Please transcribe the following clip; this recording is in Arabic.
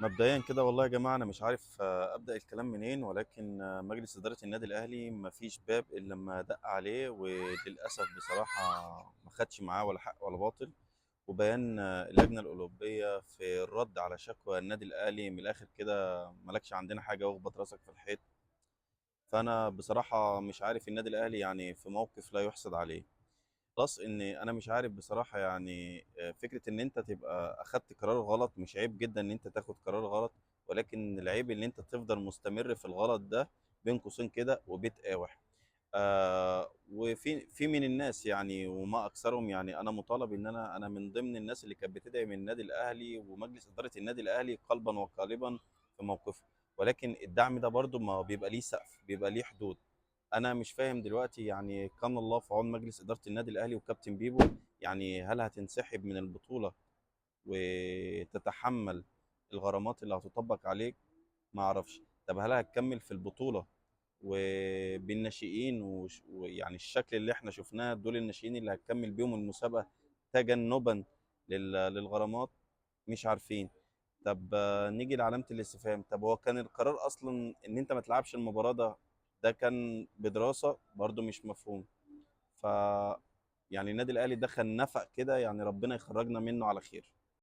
مبدئيا كده والله يا جماعه انا مش عارف ابدا الكلام منين، ولكن مجلس اداره النادي الاهلي مفيش باب الا لما دق عليه، وللاسف بصراحه ما خدش معاه ولا حق ولا باطل. وبيان اللجنه الاولمبيه في الرد على شكوى النادي الاهلي من الاخر كده: مالكش عندنا حاجه واخبط راسك في الحيط. فانا بصراحه مش عارف النادي الاهلي يعني في موقف لا يحسد عليه. بلس ان انا مش عارف بصراحه يعني فكره ان انت تبقى اخدت قرار غلط، مش عيب جدا ان انت تاخد قرار غلط، ولكن العيب ان انت تفضل مستمر في الغلط ده بين قوسين كده وبتقاوح. وفي من الناس يعني وما اكثرهم، يعني انا مطالب ان انا من ضمن الناس اللي كانت بتدعم النادي الاهلي ومجلس اداره النادي الاهلي قلبا وقالبا في موقفه. ولكن الدعم ده برضو ما بيبقى ليه سقف، بيبقى ليه حدود. انا مش فاهم دلوقتي، يعني كان الله في عون مجلس اداره النادي الاهلي وكابتن بيبو. يعني هل هتنسحب من البطوله وتتحمل الغرامات اللي هتطبق عليك؟ ما اعرفش. طب هل هتكمل في البطوله وبالناشئين ويعني الشكل اللي احنا شفناه دول الناشئين اللي هتكمل بيهم المسابقه تجنبا للغرامات؟ مش عارفين. طب نيجي لعلامة الاستفهام: طب هو كان القرار اصلا ان انت ما تلعبش المباراة ده كان بدراسة؟ برضو مش مفهوم. ف يعني النادي الاهلي دخل نفق كده، يعني ربنا يخرجنا منه على خير.